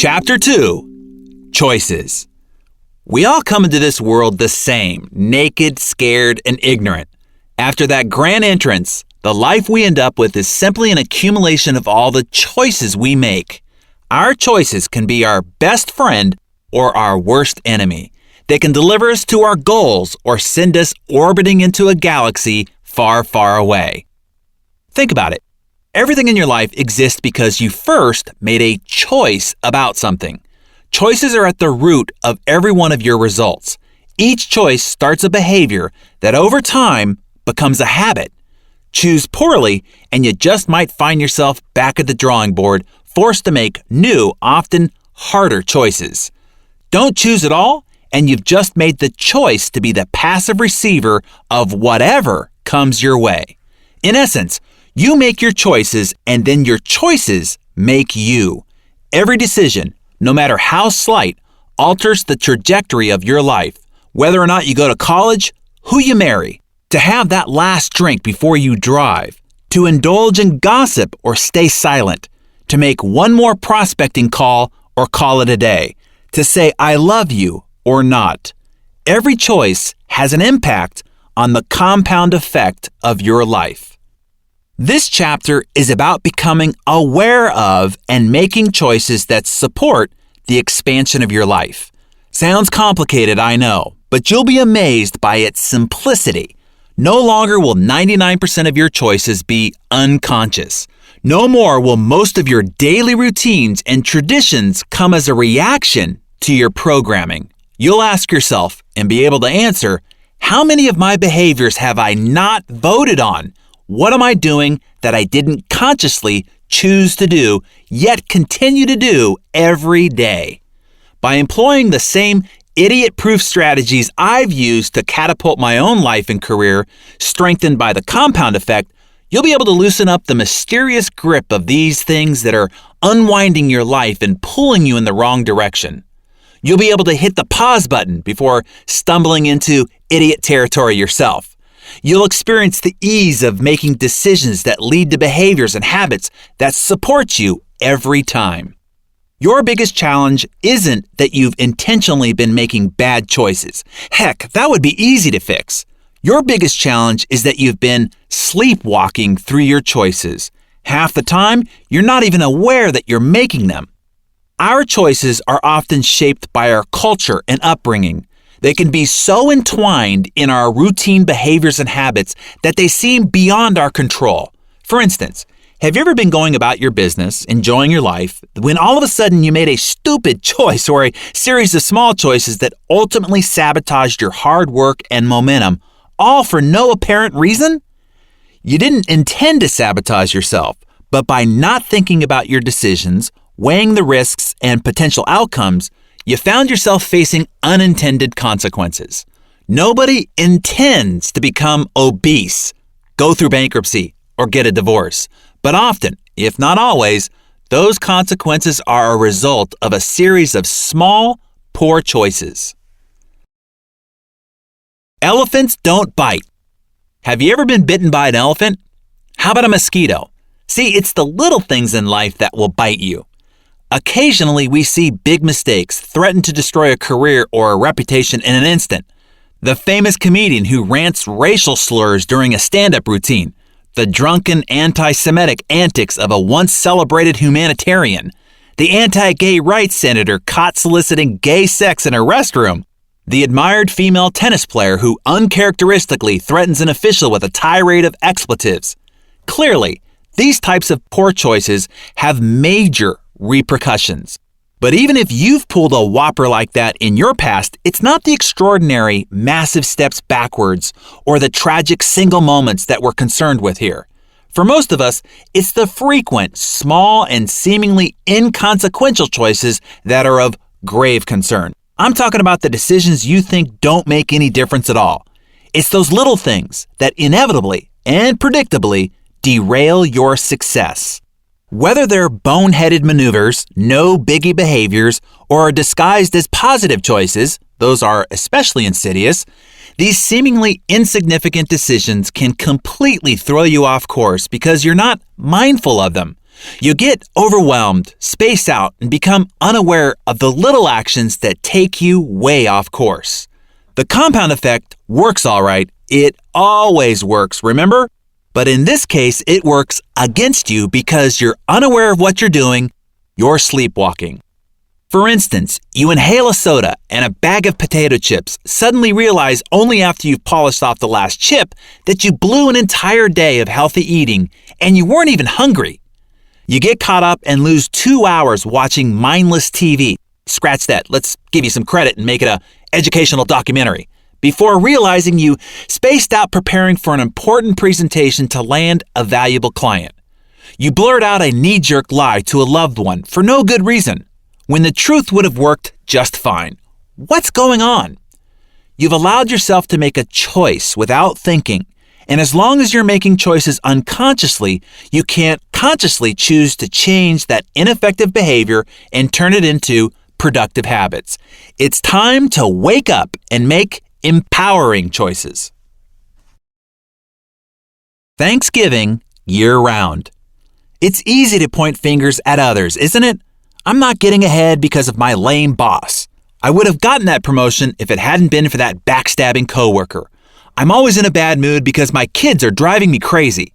Chapter 2, Choices. We all come into this world the same, naked, scared, and ignorant. After that grand entrance, the life we end up with is simply an accumulation of all the choices we make. Our choices can be our best friend or our worst enemy. They can deliver us to our goals or send us orbiting into a galaxy far, far away. Think about it. Everything in your life exists because you first made a choice about something. Choices are at the root of every one of your results. Each choice starts a behavior that over time becomes a habit. Choose poorly, and you just might find yourself back at the drawing board, forced to make new, often harder choices. Don't choose at all, and you've just made the choice to be the passive receiver of whatever comes your way. In essence, you make your choices, and then your choices make you. Every decision, no matter how slight, alters the trajectory of your life. Whether or not you go to college, who you marry, to have that last drink before you drive, to indulge in gossip or stay silent, to make one more prospecting call or call it a day, to say I love you or not. Every choice has an impact on the compound effect of your life. This chapter is about becoming aware of and making choices that support the expansion of your life. Sounds complicated, I know, but you'll be amazed by its simplicity. No longer will 99% of your choices be unconscious. No more will most of your daily routines and traditions come as a reaction to your programming. You'll ask yourself and be able to answer, how many of my behaviors have I not voted on? What am I doing that I didn't consciously choose to do, yet continue to do every day? By employing the same idiot-proof strategies I've used to catapult my own life and career, strengthened by the compound effect, you'll be able to loosen up the mysterious grip of these things that are unwinding your life and pulling you in the wrong direction. You'll be able to hit the pause button before stumbling into idiot territory yourself. You'll experience the ease of making decisions that lead to behaviors and habits that support you every time. Your biggest challenge isn't that you've intentionally been making bad choices. Heck, that would be easy to fix. Your biggest challenge is that you've been sleepwalking through your choices. Half the time, you're not even aware that you're making them. Our choices are often shaped by our culture and upbringing. They can be so entwined in our routine behaviors and habits that they seem beyond our control. For instance, have you ever been going about your business, enjoying your life, when all of a sudden you made a stupid choice or a series of small choices that ultimately sabotaged your hard work and momentum, all for no apparent reason? You didn't intend to sabotage yourself, but by not thinking about your decisions, weighing the risks and potential outcomes, you found yourself facing unintended consequences. Nobody intends to become obese, go through bankruptcy, or get a divorce. But often, if not always, those consequences are a result of a series of small, poor choices. Elephants don't bite. Have you ever been bitten by an elephant? How about a mosquito? See, it's the little things in life that will bite you. Occasionally, we see big mistakes threaten to destroy a career or a reputation in an instant. The famous comedian who rants racial slurs during a stand-up routine. The drunken anti-Semitic antics of a once-celebrated humanitarian. The anti-gay rights senator caught soliciting gay sex in a restroom. The admired female tennis player who uncharacteristically threatens an official with a tirade of expletives. Clearly, these types of poor choices have major repercussions. But even if you've pulled a whopper like that in your past, it's not the extraordinary, massive steps backwards or the tragic single moments that we're concerned with here. For most of us, it's the frequent, small, and seemingly inconsequential choices that are of grave concern. I'm talking about the decisions you think don't make any difference at all. It's those little things that inevitably and predictably derail your success. Whether they're boneheaded maneuvers, no biggie behaviors, or are disguised as positive choices, those are especially insidious, these seemingly insignificant decisions can completely throw you off course because you're not mindful of them. You get overwhelmed, space out, and become unaware of the little actions that take you way off course. The compound effect works all right. It always works, remember? But in this case, it works against you because you're unaware of what you're doing. You're sleepwalking. For instance, you inhale a soda and a bag of potato chips, suddenly realize only after you've polished off the last chip that you blew an entire day of healthy eating and you weren't even hungry. You get caught up and lose 2 hours watching mindless TV. Scratch that. Let's give you some credit and make it an educational documentary. Before realizing you spaced out preparing for an important presentation to land a valuable client. You blurt out a knee-jerk lie to a loved one for no good reason, when the truth would have worked just fine. What's going on? You've allowed yourself to make a choice without thinking, and as long as you're making choices unconsciously, you can't consciously choose to change that ineffective behavior and turn it into productive habits. It's time to wake up and make empowering choices. Thanksgiving year-round. It's easy to point fingers at others, isn't it? I'm not getting ahead because of my lame boss. I would have gotten that promotion if it hadn't been for that backstabbing coworker. I'm always in a bad mood because my kids are driving me crazy.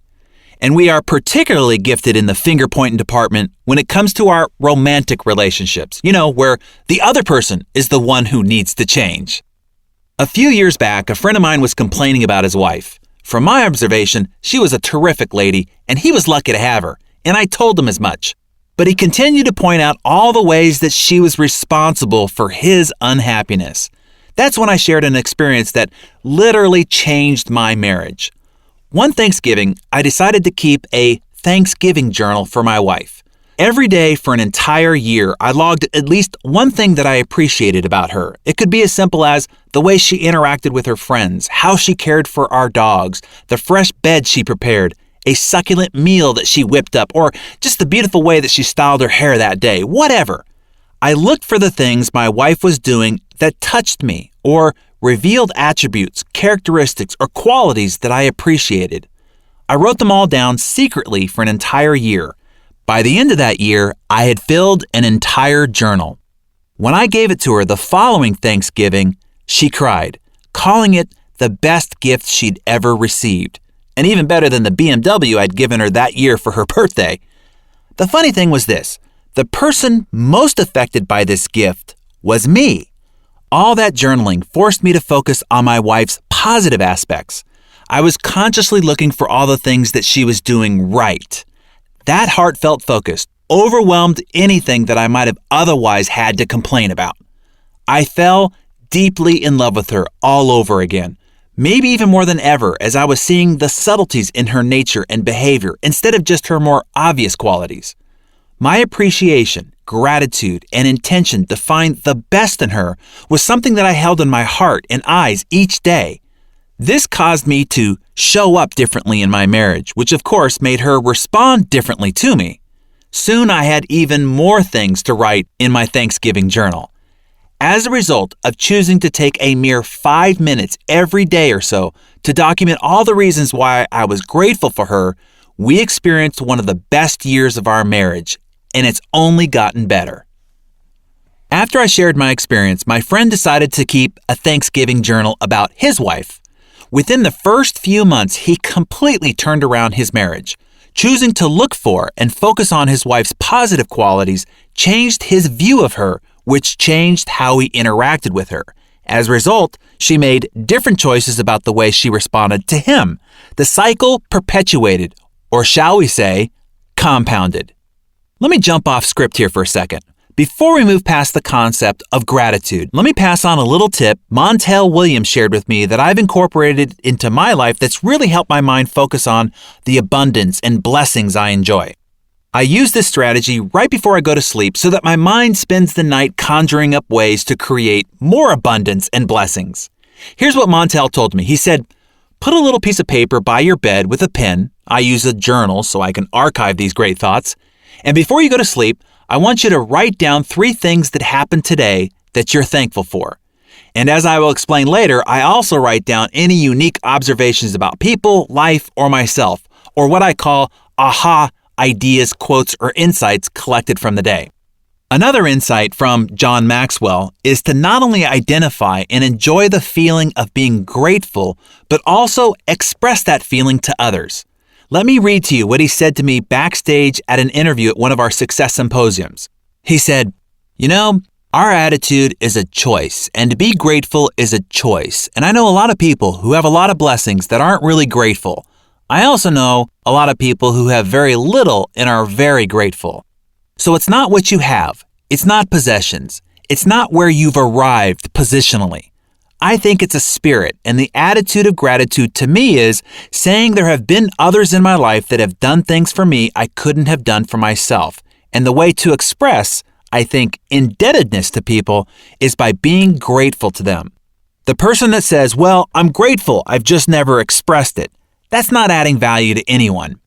And we are particularly gifted in the finger-pointing department when it comes to our romantic relationships, where the other person is the one who needs to change. A few years back, a friend of mine was complaining about his wife. From my observation, she was a terrific lady, and he was lucky to have her, and I told him as much. But he continued to point out all the ways that she was responsible for his unhappiness. That's when I shared an experience that literally changed my marriage. One Thanksgiving, I decided to keep a Thanksgiving journal for my wife. Every day for an entire year, I logged at least one thing that I appreciated about her. It could be as simple as the way she interacted with her friends, how she cared for our dogs, the fresh bed she prepared, a succulent meal that she whipped up, or just the beautiful way that she styled her hair that day, whatever. I looked for the things my wife was doing that touched me or revealed attributes, characteristics, or qualities that I appreciated. I wrote them all down secretly for an entire year. By the end of that year, I had filled an entire journal. When I gave it to her the following Thanksgiving, she cried, calling it the best gift she'd ever received, and even better than the BMW I'd given her that year for her birthday. The funny thing was this: the person most affected by this gift was me. All that journaling forced me to focus on my wife's positive aspects. I was consciously looking for all the things that she was doing right. That heartfelt focus overwhelmed anything that I might have otherwise had to complain about. I fell deeply in love with her all over again, maybe even more than ever, as I was seeing the subtleties in her nature and behavior instead of just her more obvious qualities. My appreciation, gratitude, and intention to find the best in her was something that I held in my heart and eyes each day. This caused me to show up differently in my marriage, which of course made her respond differently to me. Soon I had even more things to write in my Thanksgiving journal. As a result of choosing to take a mere 5 minutes every day or so to document all the reasons why I was grateful for her, we experienced one of the best years of our marriage, and it's only gotten better. After I shared my experience, my friend decided to keep a Thanksgiving journal about his wife. Within the first few months, he completely turned around his marriage. Choosing to look for and focus on his wife's positive qualities changed his view of her, which changed how he interacted with her. As a result, she made different choices about the way she responded to him. The cycle perpetuated, or shall we say, compounded. Let me jump off script here for a second. Before we move past the concept of gratitude, let me pass on a little tip Montel Williams shared with me that I've incorporated into my life that's really helped my mind focus on the abundance and blessings I enjoy. I use this strategy right before I go to sleep so that my mind spends the night conjuring up ways to create more abundance and blessings. Here's what Montel told me. He said, put a little piece of paper by your bed with a pen. I use a journal so I can archive these great thoughts. And before you go to sleep, I want you to write down 3 things that happened today that you're thankful for. And as I will explain later, I also write down any unique observations about people, life, or myself, or what I call aha ideas, quotes, or insights collected from the day. Another insight from John Maxwell is to not only identify and enjoy the feeling of being grateful, but also express that feeling to others. Let me read to you what he said to me backstage at an interview at one of our success symposiums. He said, our attitude is a choice, and to be grateful is a choice. And I know a lot of people who have a lot of blessings that aren't really grateful. I also know a lot of people who have very little and are very grateful. So it's not what you have. It's not possessions. It's not where you've arrived positionally. I think it's a spirit, and the attitude of gratitude to me is saying there have been others in my life that have done things for me I couldn't have done for myself. And the way to express, I think, indebtedness to people is by being grateful to them. The person that says, well, I'm grateful, I've just never expressed it, that's not adding value to anyone.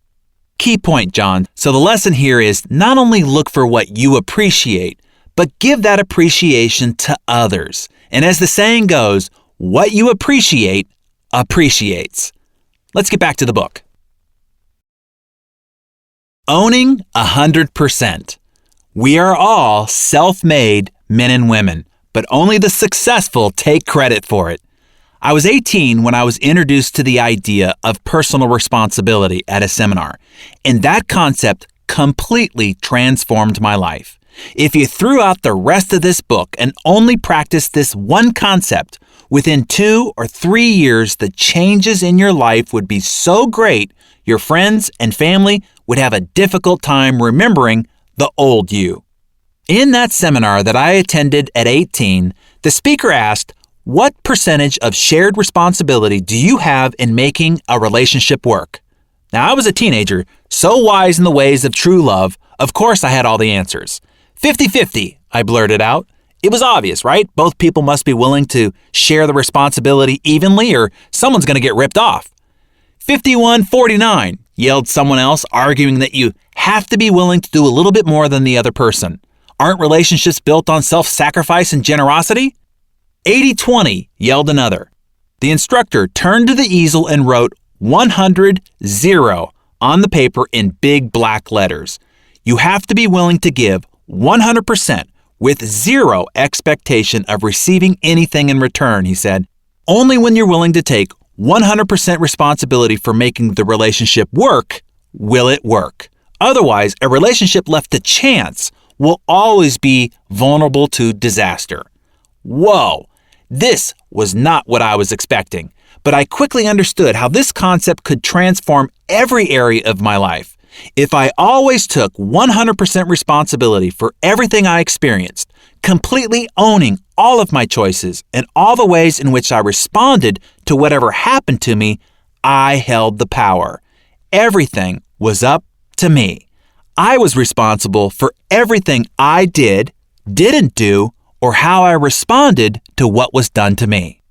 Key point, John. So the lesson here is not only look for what you appreciate, but give that appreciation to others. And as the saying goes, what you appreciate appreciates. Let's get back to the book. Owning 100%. We are all self-made men and women, but only the successful take credit for it. I was 18 when I was introduced to the idea of personal responsibility at a seminar, and that concept completely transformed my life. If you threw out the rest of this book and only practiced this one concept, within 2 or 3 years, the changes in your life would be so great, your friends and family would have a difficult time remembering the old you. In that seminar that I attended at 18, the speaker asked, what percentage of shared responsibility do you have in making a relationship work? Now, I was a teenager, so wise in the ways of true love, of course I had all the answers. 50-50, I blurted out. It was obvious, right? Both people must be willing to share the responsibility evenly or someone's going to get ripped off. 51-49, yelled someone else, arguing that you have to be willing to do a little bit more than the other person. Aren't relationships built on self-sacrifice and generosity? 80-20, yelled another. The instructor turned to the easel and wrote 100-0 on the paper in big black letters. You have to be willing to give 100% with zero expectation of receiving anything in return, he said. Only when you're willing to take 100% responsibility for making the relationship work will it work. Otherwise, a relationship left to chance will always be vulnerable to disaster. Whoa, this was not what I was expecting, but I quickly understood how this concept could transform every area of my life. If I always took 100% responsibility for everything I experienced, completely owning all of my choices and all the ways in which I responded to whatever happened to me, I held the power. Everything was up to me. I was responsible for everything I did, didn't do, or how I responded to what was done to me.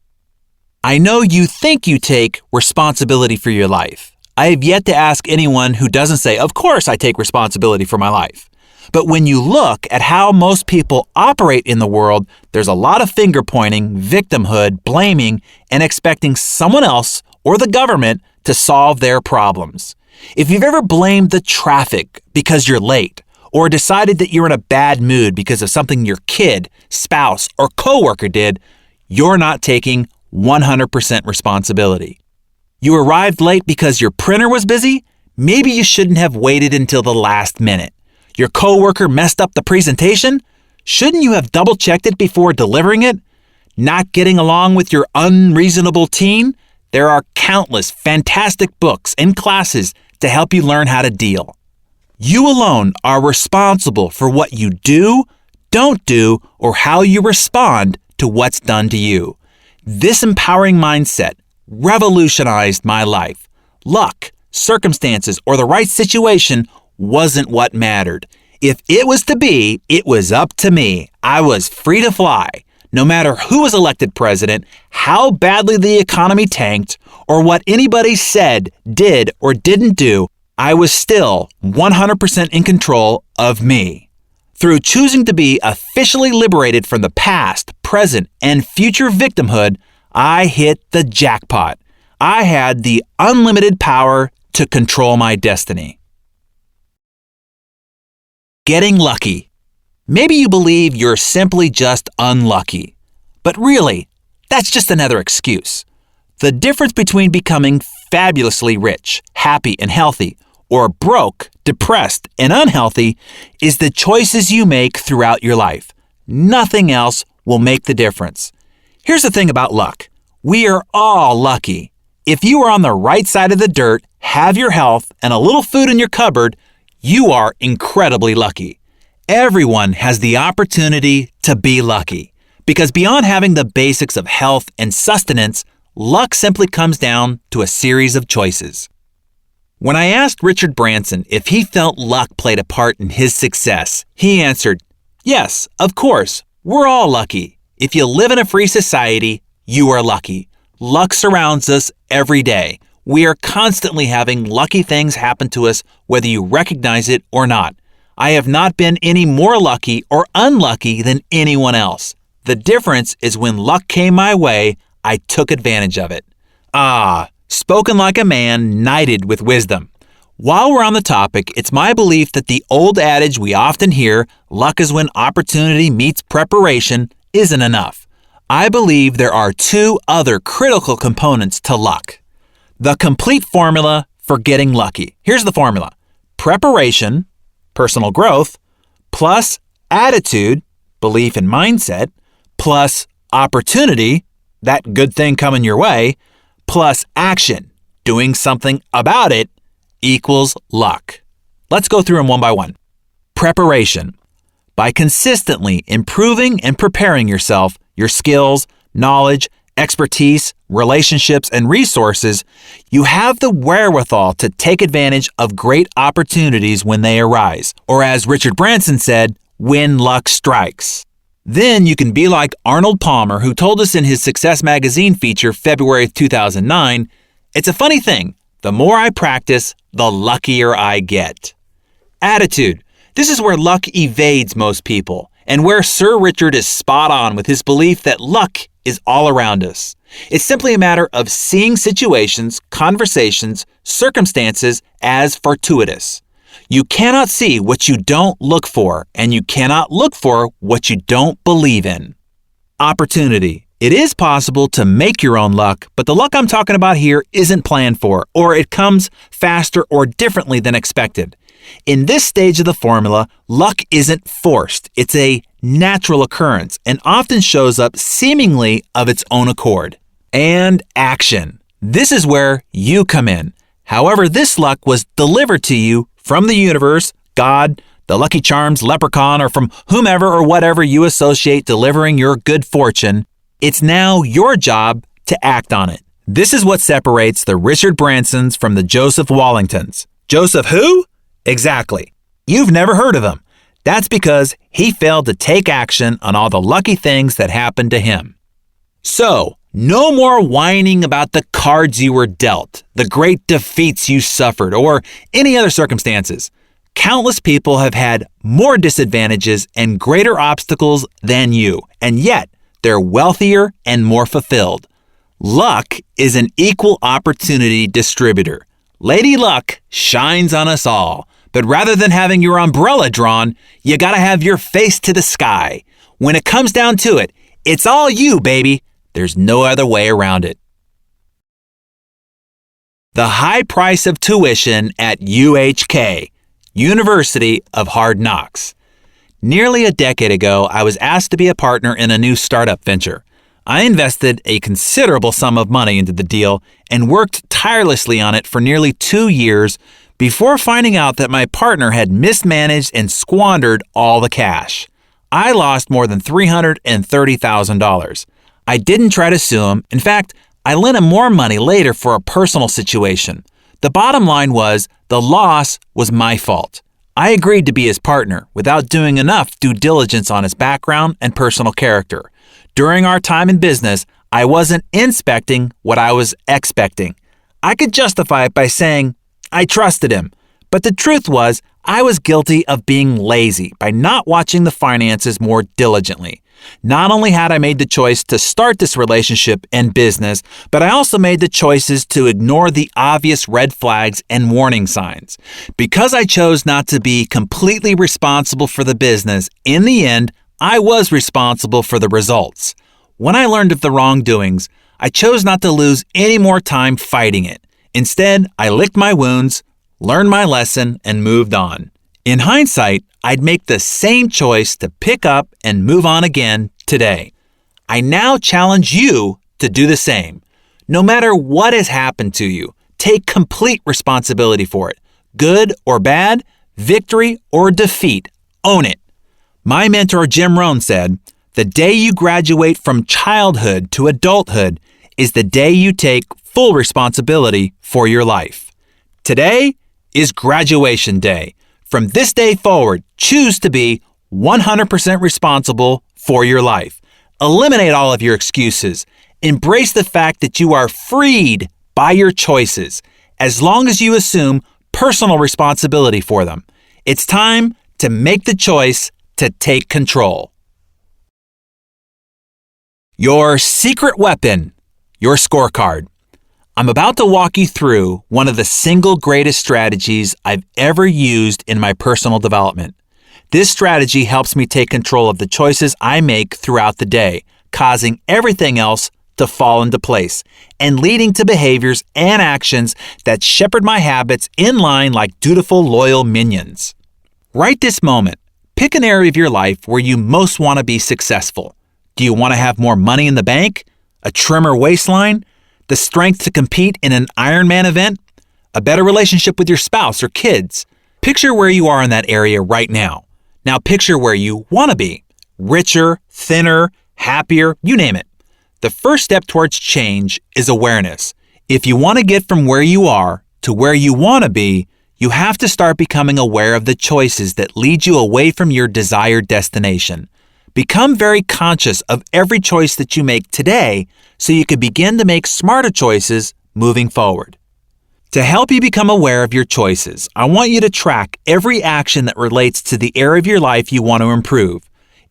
I know you think you take responsibility for your life. I have yet to ask anyone who doesn't say, of course I take responsibility for my life. But when you look at how most people operate in the world, there's a lot of finger pointing, victimhood, blaming, and expecting someone else or the government to solve their problems. If you've ever blamed the traffic because you're late, or decided that you're in a bad mood because of something your kid, spouse, or coworker did, you're not taking 100% responsibility. You arrived late because your printer was busy? Maybe you shouldn't have waited until the last minute. Your coworker messed up the presentation? Shouldn't you have double-checked it before delivering it? Not getting along with your unreasonable teen? There are countless fantastic books and classes to help you learn how to deal. You alone are responsible for what you do, don't do, or how you respond to what's done to you. This empowering mindset revolutionized my life. Luck, circumstances, or the right situation wasn't what mattered. If it was to be, it was up to me. I was free to fly. No matter who was elected president, how badly the economy tanked, or what anybody said, did, or didn't do, I was still 100% in control of me. Through choosing to be officially liberated from the past, present, and future victimhood, I hit the jackpot. I had the unlimited power to control my destiny. getting lucky. Maybe you believe you're simply just unlucky. But really, that's just another excuse. The difference between becoming fabulously rich, happy, and healthy, or broke, depressed, and unhealthy is the choices you make throughout your life. Nothing else will make the difference. Here's the thing about luck. We are all lucky. If you are on the right side of the dirt, have your health, and a little food in your cupboard, you are incredibly lucky. Everyone has the opportunity to be lucky, because beyond having the basics of health and sustenance, luck simply comes down to a series of choices. When I asked Richard Branson if he felt luck played a part in his success, he answered, "Yes, of course, we're all lucky. If you live in a free society, you are lucky. Luck surrounds us every day. We are constantly having lucky things happen to us, whether you recognize it or not. I have not been any more lucky or unlucky than anyone else. The difference is when luck came my way, I took advantage of it." Spoken like a man knighted with wisdom. While we're on the topic, it's my belief that the old adage we often hear, luck is when opportunity meets preparation, isn't enough. I believe there are two other critical components to luck. The complete formula for getting lucky. Here's the formula. Preparation, personal growth, plus attitude, belief and mindset, plus opportunity, that good thing coming your way, plus action, doing something about it, equals luck. Let's go through them one by one. Preparation. By consistently improving and preparing yourself, your skills, knowledge, expertise, relationships, and resources, you have the wherewithal to take advantage of great opportunities when they arise, or as Richard Branson said, when luck strikes. Then you can be like Arnold Palmer, who told us in his Success Magazine feature February 2009, "It's a funny thing. The more I practice, the luckier I get." Attitude. This is where luck evades most people, and where Sir Richard is spot on with his belief that luck is all around us. It's simply a matter of seeing situations, conversations, circumstances as fortuitous. You cannot see what you don't look for, and you cannot look for what you don't believe in. Opportunity. It is possible to make your own luck, but the luck I'm talking about here isn't planned for, or it comes faster or differently than expected. In this stage of the formula, luck isn't forced. It's a natural occurrence and often shows up seemingly of its own accord. And action. This is where you come in. However, this luck was delivered to you from the universe, God, the Lucky Charms, leprechaun, or from whomever or whatever you associate delivering your good fortune. It's now your job to act on it. This is what separates the Richard Bransons from the Joseph Wallingtons. Joseph who? Exactly. You've never heard of him. That's because he failed to take action on all the lucky things that happened to him. So, no more whining about the cards you were dealt, the great defeats you suffered, or any other circumstances. Countless people have had more disadvantages and greater obstacles than you, and yet they're wealthier and more fulfilled. Luck is an equal opportunity distributor. Lady Luck shines on us all, but rather than having your umbrella drawn, you gotta have your face to the sky. When it comes down to it, it's all you, baby. There's no other way around it. The high price of tuition at UHK, University of Hard Knocks. Nearly a decade ago, I was asked to be a partner in a new startup venture. I invested a considerable sum of money into the deal and worked tirelessly on it for nearly 2 years before finding out that my partner had mismanaged and squandered all the cash. I lost more than $330,000. I didn't try to sue him. In fact, I lent him more money later for a personal situation. The bottom line was the loss was my fault. I agreed to be his partner without doing enough due diligence on his background and personal character. During our time in business, I wasn't inspecting what I was expecting. I could justify it by saying I trusted him, but the truth was I was guilty of being lazy by not watching the finances more diligently. Not only had I made the choice to start this relationship and business, but I also made the choices to ignore the obvious red flags and warning signs. Because I chose not to be completely responsible for the business, in the end, I was responsible for the results. When I learned of the wrongdoings, I chose not to lose any more time fighting it. Instead, I licked my wounds, learned my lesson, and moved on. In hindsight, I'd make the same choice to pick up and move on again today. I now challenge you to do the same. No matter what has happened to you, take complete responsibility for it. Good or bad, victory or defeat, own it. My mentor Jim Rohn said, "The day you graduate from childhood to adulthood is the day you take full responsibility for your life." Today is graduation day. From this day forward, choose to be 100% responsible for your life. Eliminate all of your excuses. Embrace the fact that you are freed by your choices, as long as you assume personal responsibility for them. It's time to make the choice to take control. Your secret weapon, your scorecard. I'm about to walk you through one of the single greatest strategies I've ever used in my personal development. This strategy helps me take control of the choices I make throughout the day, causing everything else to fall into place and leading to behaviors and actions that shepherd my habits in line like dutiful, loyal minions. Right this moment, pick an area of your life where you most want to be successful. Do you want to have more money in the bank? A trimmer waistline? The strength to compete in an Ironman event? A better relationship with your spouse or kids? Picture where you are in that area right now. Now picture where you want to be. Richer, thinner, happier, you name it. The first step towards change is awareness. If you want to get from where you are to where you want to be, you have to start becoming aware of the choices that lead you away from your desired destination. Become very conscious of every choice that you make today so you can begin to make smarter choices moving forward. To help you become aware of your choices, I want you to track every action that relates to the area of your life you want to improve.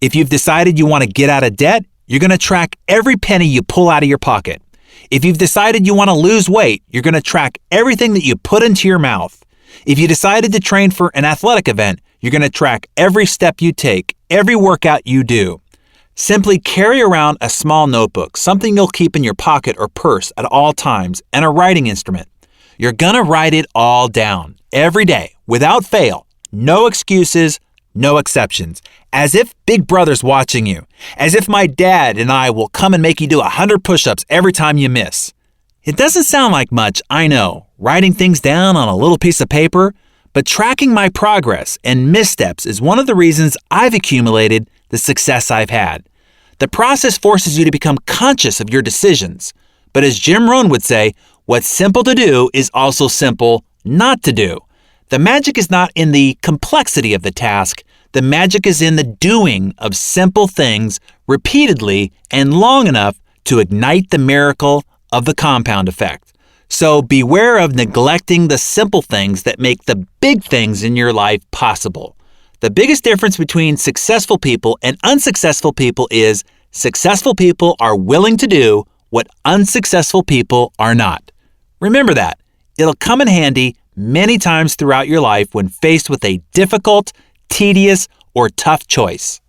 If you've decided you want to get out of debt, you're going to track every penny you pull out of your pocket. If you've decided you want to lose weight, you're going to track everything that you put into your mouth. If you decided to train for an athletic event, you're going to track every step you take, every workout you do. Simply carry around a small notebook, something you'll keep in your pocket or purse at all times, and a writing instrument. You're going to write it all down, every day, without fail. No excuses, no exceptions. As if Big Brother's watching you. As if my dad and I will come and make you do 100 push-ups every time you miss. It doesn't sound like much, I know, writing things down on a little piece of paper, but tracking my progress and missteps is one of the reasons I've accumulated the success I've had. The process forces you to become conscious of your decisions. But as Jim Rohn would say, what's simple to do is also simple not to do. The magic is not in the complexity of the task. The magic is in the doing of simple things repeatedly and long enough to ignite the miracle of the compound effect. So beware of neglecting the simple things that make the big things in your life possible. The biggest difference between successful people and unsuccessful people is successful people are willing to do what unsuccessful people are not. Remember that. It'll come in handy many times throughout your life when faced with a difficult, tedious, or tough choice.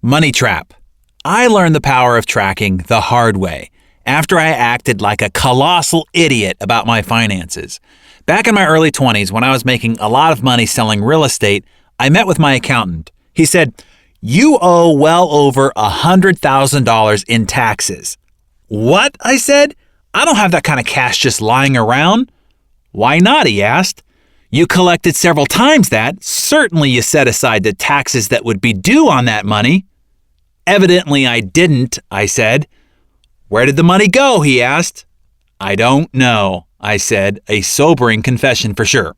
Money trap. I learned the power of tracking the hard way after I acted like a colossal idiot about my finances. Back in my early 20s, when I was making a lot of money selling real estate, I met with my accountant. He said, "You owe well over $100,000 in taxes." "What?" I said. "I don't have that kind of cash just lying around." "Why not?" he asked. "You collected several times that. Certainly you set aside the taxes that would be due on that money." "Evidently I didn't," I said. "Where did the money go?" he asked. "I don't know," I said, a sobering confession for sure.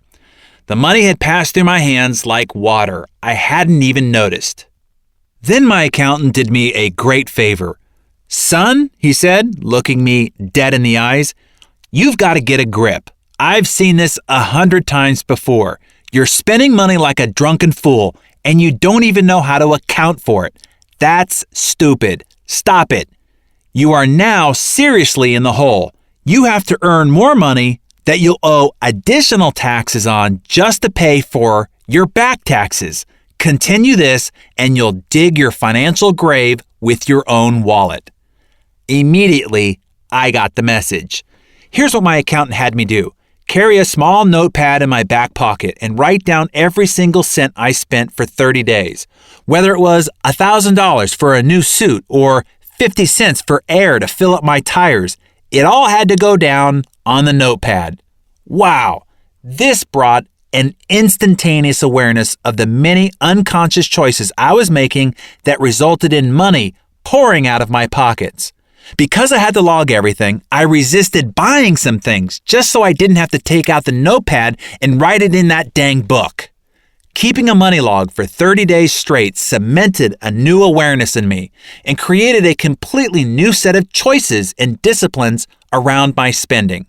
The money had passed through my hands like water. I hadn't even noticed. Then my accountant did me a great favor. "Son," he said, looking me dead in the eyes, "you've got to get a grip. I've seen this 100 times before. You're spending money like a drunken fool, and you don't even know how to account for it. That's stupid. Stop it. You are now seriously in the hole. You have to earn more money that you'll owe additional taxes on just to pay for your back taxes. Continue this, and you'll dig your financial grave with your own wallet. Immediately, I got the message. Here's what my accountant had me do. Carry a small notepad in my back pocket and write down every single cent I spent for 30 days. Whether it was $1,000 for a new suit or 50 cents for air to fill up my tires, it all had to go down on the notepad. Wow, this brought an instantaneous awareness of the many unconscious choices I was making that resulted in money pouring out of my pockets. Because I had to log everything, I resisted buying some things just so I didn't have to take out the notepad and write it in that dang book. Keeping a money log for 30 days straight cemented a new awareness in me and created a completely new set of choices and disciplines around my spending.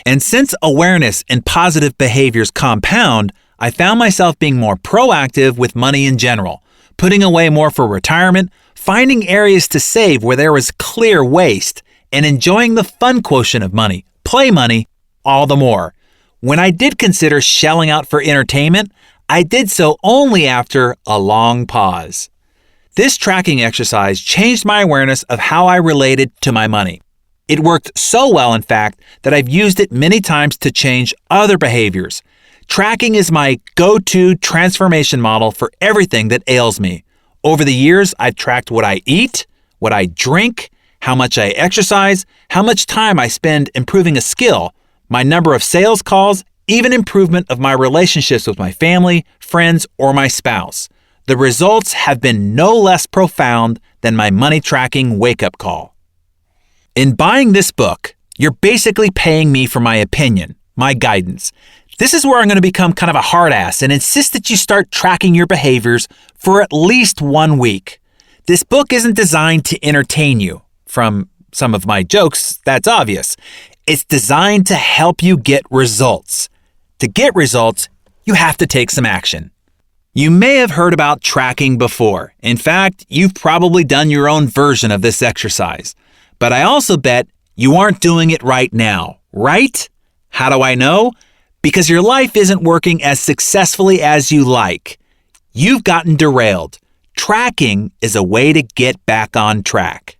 And since awareness and positive behaviors compound, I found myself being more proactive with money in general, putting away more for retirement, finding areas to save where there was clear waste, and enjoying the fun quotient of money, play money, all the more. When I did consider shelling out for entertainment, I did so only after a long pause. This tracking exercise changed my awareness of how I related to my money. It worked so well, in fact, that I've used it many times to change other behaviors. Tracking is my go-to transformation model for everything that ails me. Over the years, I've tracked what I eat, what I drink, how much I exercise, how much time I spend improving a skill, my number of sales calls, even improvement of my relationships with my family, friends, or my spouse. The results have been no less profound than my money tracking wake-up call. In buying this book, you're basically paying me for my opinion, my guidance. This is where I'm going to become kind of a hard ass and insist that you start tracking your behaviors for at least 1 week. This book isn't designed to entertain you. From some of my jokes, that's obvious. It's designed to help you get results. To get results, you have to take some action. You may have heard about tracking before. In fact, you've probably done your own version of this exercise. But I also bet you aren't doing it right now, right? How do I know? Because your life isn't working as successfully as you like. You've gotten derailed. Tracking is a way to get back on track.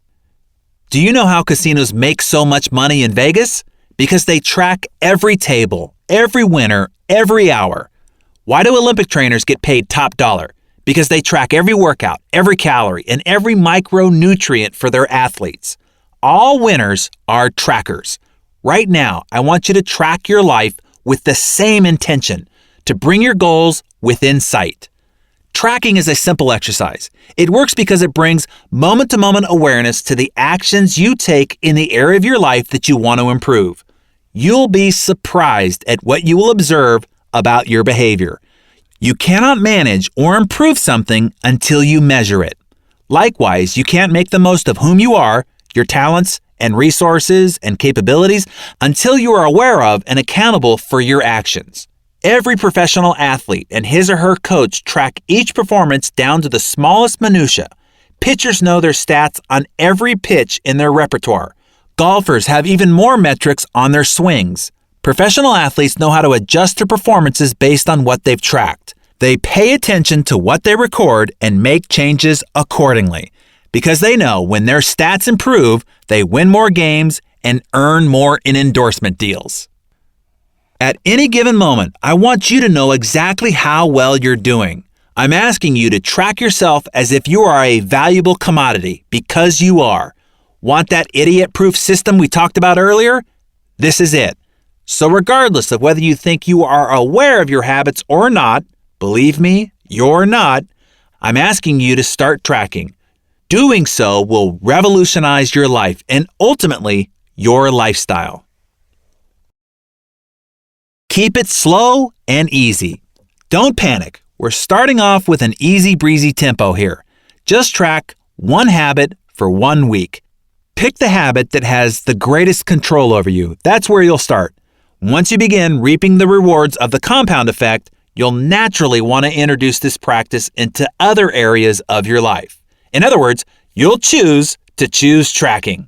Do you know how casinos make so much money in Vegas? Because they track every table, every winner, every hour. Why do Olympic trainers get paid top dollar? Because they track every workout, every calorie, and every micronutrient for their athletes. All winners are trackers. Right now, I want you to track your life with the same intention, to bring your goals within sight. Tracking is a simple exercise. It works because it brings moment-to-moment awareness to the actions you take in the area of your life that you want to improve. You'll be surprised at what you will observe about your behavior. You cannot manage or improve something until you measure it. Likewise, you can't make the most of whom you are, your talents and resources and capabilities until you are aware of and accountable for your actions. Every professional athlete and his or her coach track each performance down to the smallest minutia. Pitchers know their stats on every pitch in their repertoire. Golfers have even more metrics on their swings. Professional athletes know how to adjust their performances based on what they've tracked. They pay attention to what they record and make changes accordingly. Because they know when their stats improve, they win more games and earn more in endorsement deals. At any given moment, I want you to know exactly how well you're doing. I'm asking you to track yourself as if you are a valuable commodity, because you are. Want that idiot-proof system we talked about earlier? This is it. So regardless of whether you think you are aware of your habits or not, believe me, you're not, I'm asking you to start tracking. Doing so will revolutionize your life and ultimately your lifestyle. Keep it slow and easy. Don't panic. We're starting off with an easy breezy tempo here. Just track one habit for 1 week. Pick the habit that has the greatest control over you. That's where you'll start. Once you begin reaping the rewards of the compound effect, you'll naturally want to introduce this practice into other areas of your life. In other words, you'll choose to choose tracking.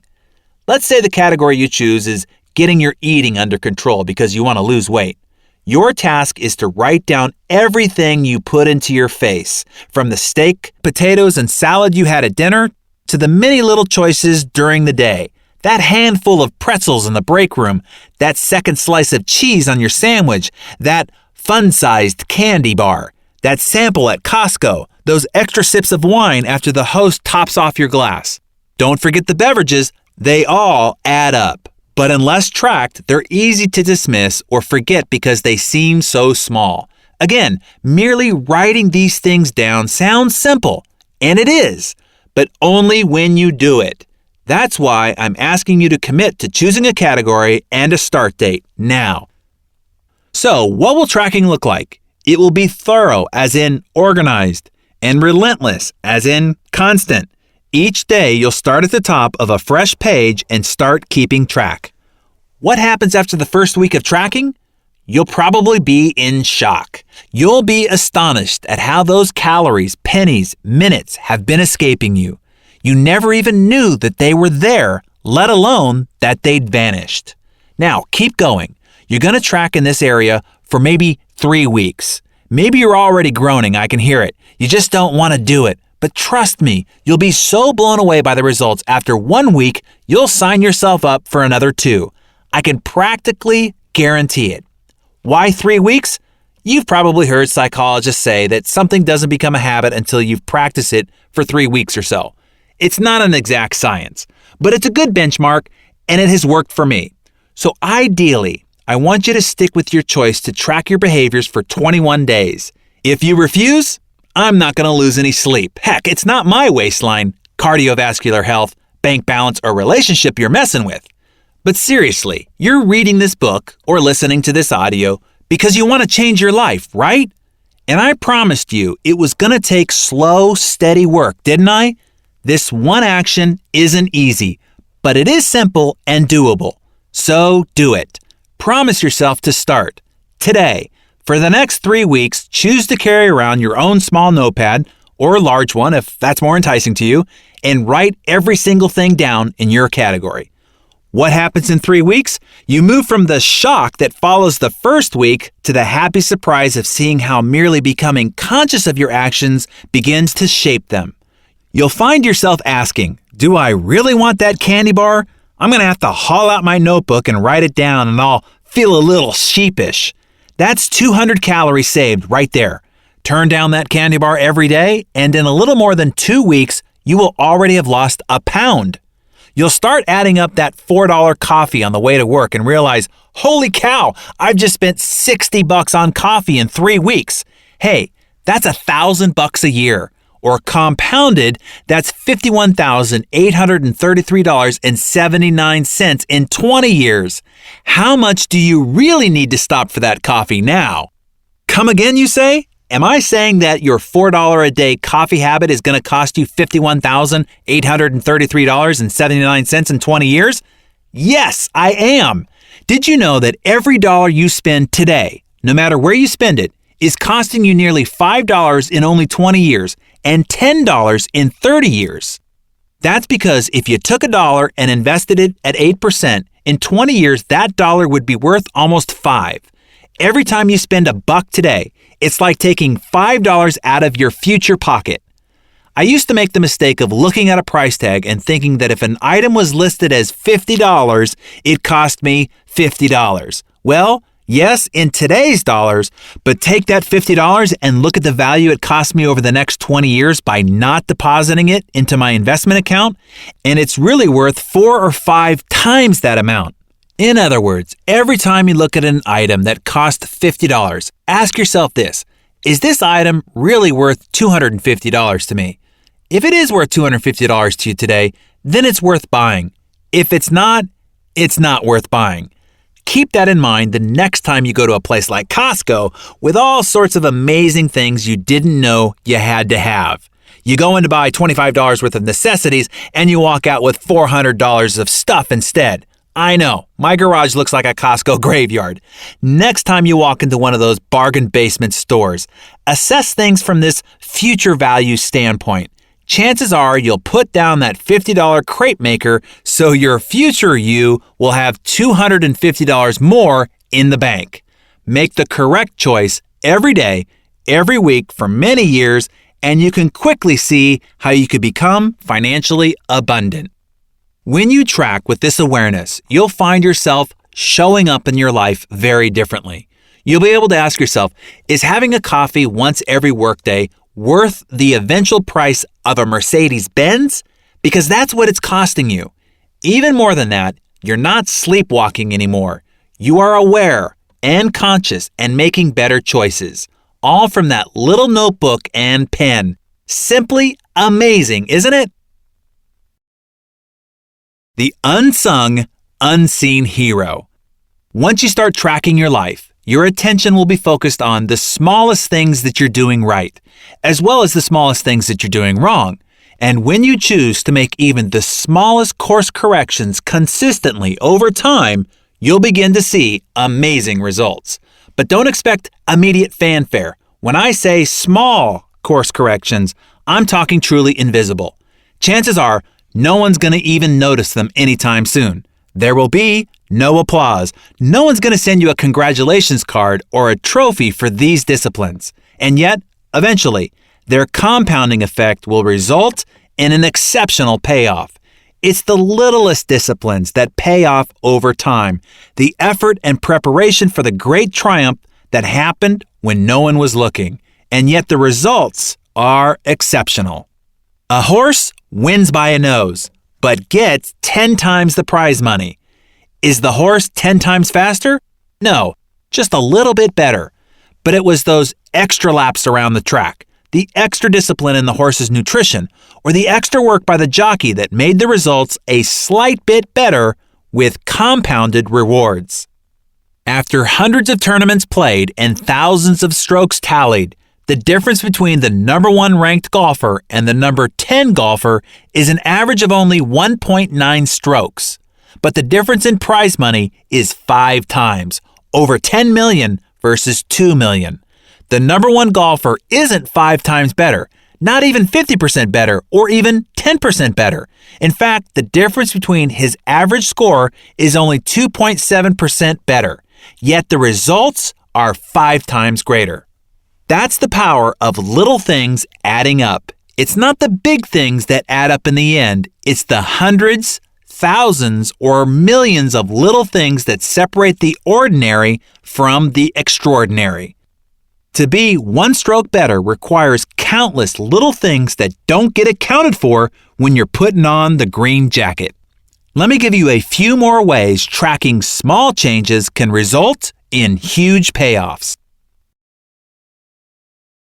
Let's say the category you choose is getting your eating under control because you want to lose weight. Your task is to write down everything you put into your face, from the steak, potatoes, and salad you had at dinner to the many little choices during the day. That handful of pretzels in the break room, that second slice of cheese on your sandwich, that fun-sized candy bar, that sample at Costco, those extra sips of wine after the host tops off your glass. Don't forget the beverages, they all add up. But unless tracked, they're easy to dismiss or forget because they seem so small. Again, merely writing these things down sounds simple, and it is, but only when you do it. That's why I'm asking you to commit to choosing a category and a start date now. So, what will tracking look like? It will be thorough, as in organized, and relentless, as in constant. Each day, you'll start at the top of a fresh page and start keeping track. What happens after the first week of tracking? You'll probably be in shock. You'll be astonished at how those calories, pennies, minutes have been escaping you. You never even knew that they were there, let alone that they'd vanished. Now, keep going. You're going to track in this area for maybe 3 weeks. Maybe you're already groaning, I can hear it. You just don't want to do it. But trust me, you'll be so blown away by the results after 1 week, you'll sign yourself up for another 2. I can practically guarantee it. Why 3 weeks? You've probably heard psychologists say that something doesn't become a habit until you've practiced it for 3 weeks or so. It's not an exact science, but it's a good benchmark, and it has worked for me. So ideally, I want you to stick with your choice to track your behaviors for 21 days. If you refuse, I'm not going to lose any sleep. Heck, it's not my waistline, cardiovascular health, bank balance, or relationship you're messing with. But seriously, you're reading this book or listening to this audio because you want to change your life, right? And I promised you it was going to take slow, steady work, didn't I? This one action isn't easy, but it is simple and doable. So do it. Promise yourself to start today. For the next 3 weeks, choose to carry around your own small notepad or a large one if that's more enticing to you, and write every single thing down in your category. What happens in 3 weeks? You move from the shock that follows the first week to the happy surprise of seeing how merely becoming conscious of your actions begins to shape them. You'll find yourself asking, do I really want that candy bar? I'm going to have to haul out my notebook and write it down, and I'll feel a little sheepish. That's 200 calories saved right there. Turn down that candy bar every day, and in a little more than 2 weeks, you will already have lost a pound. You'll start adding up that $4 coffee on the way to work and realize, holy cow, I've just spent $60 on coffee in 3 weeks. Hey, that's $1,000 a year. Or compounded, that's $51,833.79 in 20 years. How much do you really need to stop for that coffee now? Come again, you say? Am I saying that your $4 a day coffee habit is going to cost you $51,833.79 in 20 years? Yes, I am. Did you know that every dollar you spend today, no matter where you spend it, is costing you nearly $5 in only 20 years and $10 in 30 years? That's because if you took $1 and invested it at 8%, in 20 years, that dollar would be worth almost $5. Every time you spend $1 today, it's like taking $5 out of your future pocket. I used to make the mistake of looking at a price tag and thinking that if an item was listed as $50, it cost me $50. Well, yes, in today's dollars, but take that $50 and look at the value it cost me over the next 20 years by not depositing it into my investment account, and it's really worth 4 or 5 times that amount. In other words, every time you look at an item that cost $50, ask yourself this: is this item really worth $250 to me? If it is worth $250 to you today, then it's worth buying. If it's not worth buying. Keep that in mind the next time you go to a place like Costco with all sorts of amazing things you didn't know you had to have. You go in to buy $25 worth of necessities and you walk out with $400 of stuff instead. I know, my garage looks like a Costco graveyard. Next time you walk into one of those bargain basement stores, assess things from this future value standpoint. Chances are you'll put down that $50 crepe maker so your future you will have $250 more in the bank. Make the correct choice every day, every week for many years, and you can quickly see how you could become financially abundant. When you track with this awareness, you'll find yourself showing up in your life very differently. You'll be able to ask yourself, is having a coffee once every workday worth the eventual price of a Mercedes-Benz? Because that's what it's costing you. Even more than that, you're not sleepwalking anymore. You are aware and conscious and making better choices, all from that little notebook and pen. Simply amazing, isn't it? The unsung, unseen hero. Once you start tracking your life, your attention will be focused on the smallest things that you're doing right, as well as the smallest things that you're doing wrong. And when you choose to make even the smallest course corrections consistently over time, you'll begin to see amazing results. But don't expect immediate fanfare. When I say small course corrections, I'm talking truly invisible. Chances are no one's going to even notice them anytime soon. There will be no applause. No one's going to send you a congratulations card or a trophy for these disciplines. And yet, eventually, their compounding effect will result in an exceptional payoff. It's the littlest disciplines that pay off over time, the effort and preparation for the great triumph that happened when no one was looking, and yet the results are exceptional. A horse wins by a nose, but gets 10 times the prize money. Is the horse 10 times faster? No, just a little bit better. But it was those extra laps around the track, the extra discipline in the horse's nutrition, or the extra work by the jockey that made the results a slight bit better with compounded rewards. After hundreds of tournaments played and thousands of strokes tallied, the difference between the number 1 ranked golfer and the number 10 golfer is an average of only 1.9 strokes. But the difference in prize money is 5 times, over 10 million versus 2 million. The number 1 golfer isn't 5 times better, not even 50% better, or even 10% better. In fact, the difference between his average score is only 2.7% better, yet the results are 5 times greater. That's the power of little things adding up. It's not the big things that add up in the end. It's the hundreds, thousands, or millions of little things that separate the ordinary from the extraordinary. To be 1 stroke better requires countless little things that don't get accounted for when you're putting on the green jacket. Let me give you a few more ways tracking small changes can result in huge payoffs.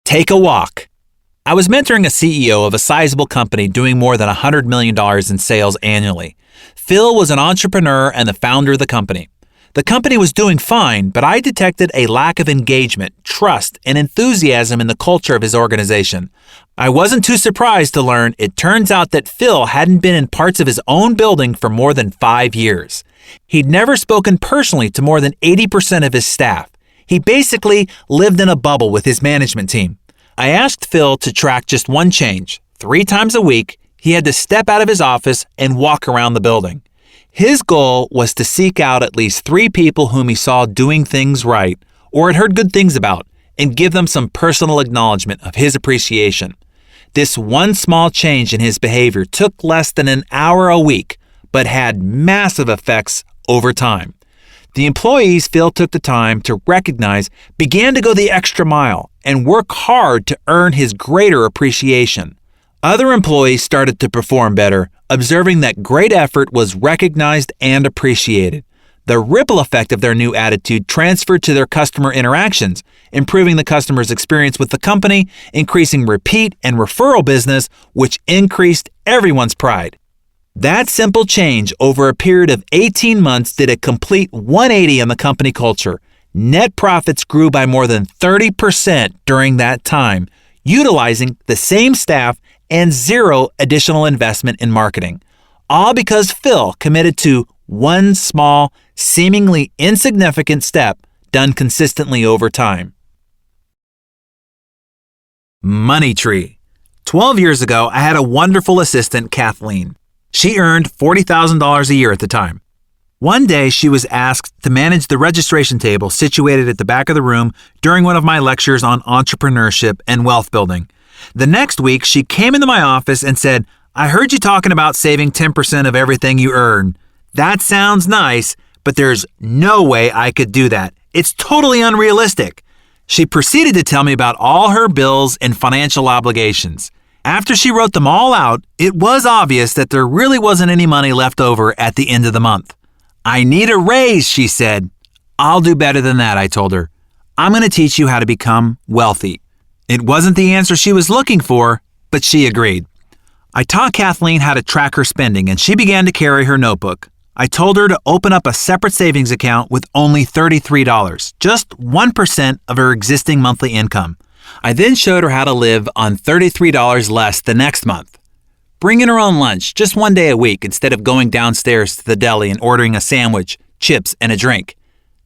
Take a walk. I was mentoring a CEO of a sizable company doing more than $100 million in sales annually. Phil was an entrepreneur and the founder of the company. The company was doing fine, but I detected a lack of engagement, trust, and enthusiasm in the culture of his organization. I wasn't too surprised to learn it turns out that Phil hadn't been in parts of his own building for more than 5 years. He'd never spoken personally to more than 80% of his staff. He basically lived in a bubble with his management team. I asked Phil to track just one change. 3 times a week, he had to step out of his office and walk around the building. His goal was to seek out at least 3 people whom he saw doing things right or had heard good things about and give them some personal acknowledgement of his appreciation. This one small change in his behavior took less than an hour a week, but had massive effects over time. The employees Phil took the time to recognize began to go the extra mile and work hard to earn his greater appreciation. Other employees started to perform better, observing that great effort was recognized and appreciated. The ripple effect of their new attitude transferred to their customer interactions, improving the customer's experience with the company, increasing repeat and referral business, which increased everyone's pride. That simple change over a period of 18 months did a complete 180 on the company culture. Net profits grew by more than 30% during that time, utilizing the same staff and 0 additional investment in marketing. All because Phil committed to One small, seemingly insignificant step done consistently over time. Money Tree. 12 years ago, I had a wonderful assistant, Kathleen. She earned $40,000 a year at the time. One day, she was asked to manage the registration table situated at the back of the room during one of my lectures on entrepreneurship and wealth building. The next week, she came into my office and said, "I heard you talking about saving 10% of everything you earn. That sounds nice, but there's no way I could do that. It's totally unrealistic." She proceeded to tell me about all her bills and financial obligations. After she wrote them all out, it was obvious that there really wasn't any money left over at the end of the month. "I need a raise," she said. "I'll do better than that," I told her. "I'm going to teach you how to become wealthy." It wasn't the answer she was looking for, but she agreed. I taught Kathleen how to track her spending, and she began to carry her notebook. I told her to open up a separate savings account with only $33, just 1% of her existing monthly income. I then showed her how to live on $33 less the next month. Bring in her own lunch just one day a week instead of going downstairs to the deli and ordering a sandwich, chips, and a drink.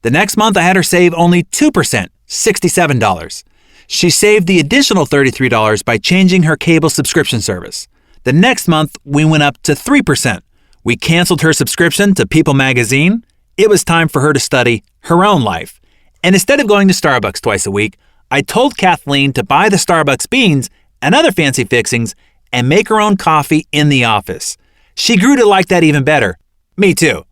The next month, I had her save only 2%, $67. She saved the additional $33 by changing her cable subscription service. The next month, we went up to 3%. We canceled her subscription to People magazine. It was time for her to study her own life. And instead of going to Starbucks twice a week, I told Kathleen to buy the Starbucks beans and other fancy fixings and make her own coffee in the office. She grew to like that even better. Me too.